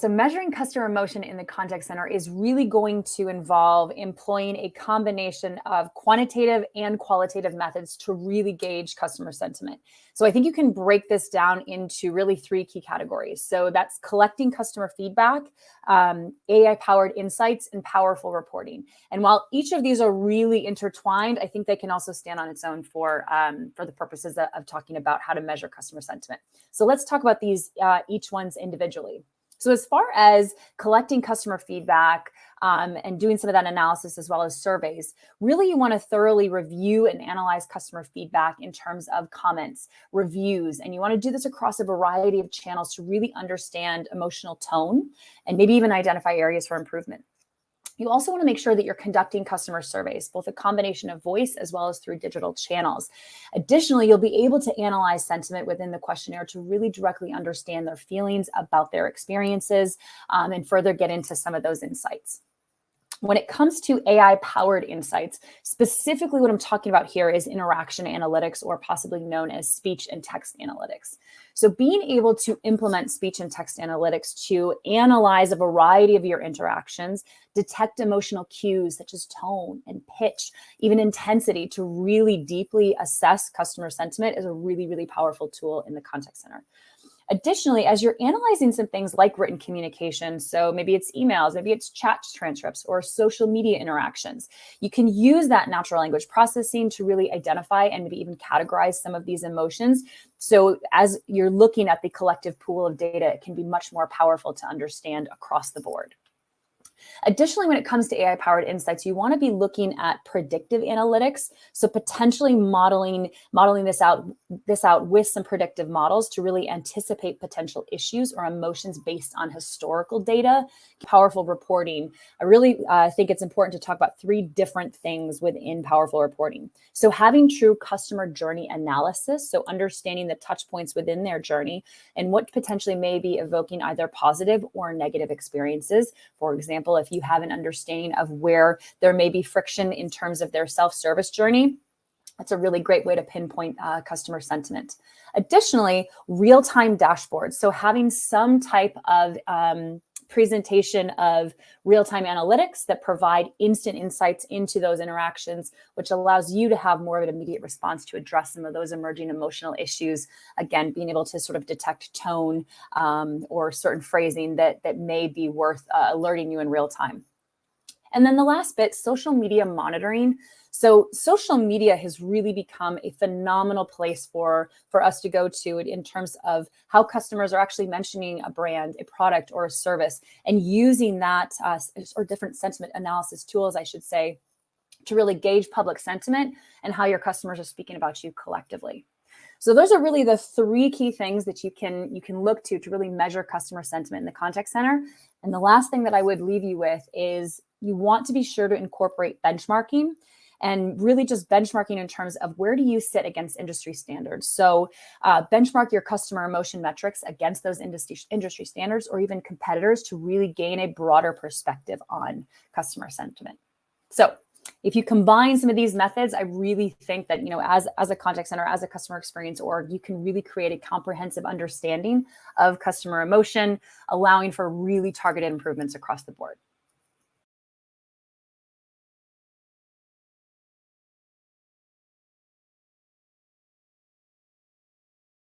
So measuring customer emotion in the contact center is really going to involve employing a combination of quantitative and qualitative methods to really gauge customer sentiment. So I think you can break this down into really three key categories. So that's collecting customer feedback, AI-powered insights, and powerful reporting. And while each of these are really intertwined, I think they can also stand on its own for the purposes of talking about how to measure customer sentiment. So let's talk about these each ones individually. So as far as collecting customer feedback and doing some of that analysis as well as surveys, really you want to thoroughly review and analyze customer feedback in terms of comments, reviews, and you want to do this across a variety of channels to really understand emotional tone and maybe even identify areas for improvement. You also want to make sure that you're conducting customer surveys, both a combination of voice as well as through digital channels. Additionally, you'll be able to analyze sentiment within the questionnaire to really directly understand their feelings about their experiences and further get into some of those insights. When it comes to AI-powered insights, specifically what I'm talking about here is interaction analytics, or possibly known as speech and text analytics. So being able to implement speech and text analytics to analyze a variety of your interactions, detect emotional cues such as tone and pitch, even intensity, to really deeply assess customer sentiment is a really, really powerful tool in the contact center. Additionally, as you're analyzing some things like written communication, so maybe it's emails, maybe it's chat transcripts or social media interactions, you can use that natural language processing to really identify and maybe even categorize some of these emotions. So as you're looking at the collective pool of data, it can be much more powerful to understand across the board. Additionally, when it comes to AI-powered insights, you want to be looking at predictive analytics. So potentially modeling this out with some predictive models to really anticipate potential issues or emotions based on historical data. Powerful reporting. I really think it's important to talk about three different things within powerful reporting. So having true customer journey analysis, so understanding the touch points within their journey and what potentially may be evoking either positive or negative experiences. For example, if you have an understanding of where there may be friction in terms of their self-service journey, that's a really great way to pinpoint customer sentiment. Additionally, real-time dashboards. So having some type of presentation of real-time analytics that provide instant insights into those interactions, which allows you to have more of an immediate response to address some of those emerging emotional issues. Again, being able to sort of detect tone or certain phrasing that may be worth alerting you in real time. And then the last bit, social media monitoring. So social media has really become a phenomenal place for us to go to in terms of how customers are actually mentioning a brand, a product, or a service, and using that or different sentiment analysis tools, I should say, to really gauge public sentiment and how your customers are speaking about you collectively. So those are really the three key things that you can look to really measure customer sentiment in the contact center. And the last thing that I would leave you with is you want to be sure to incorporate benchmarking, and really just benchmarking in terms of where do you sit against industry standards. So benchmark your customer emotion metrics against those industry standards or even competitors to really gain a broader perspective on customer sentiment. So if you combine some of these methods, I really think that, as a contact center, as a customer experience org, you can really create a comprehensive understanding of customer emotion, allowing for really targeted improvements across the board.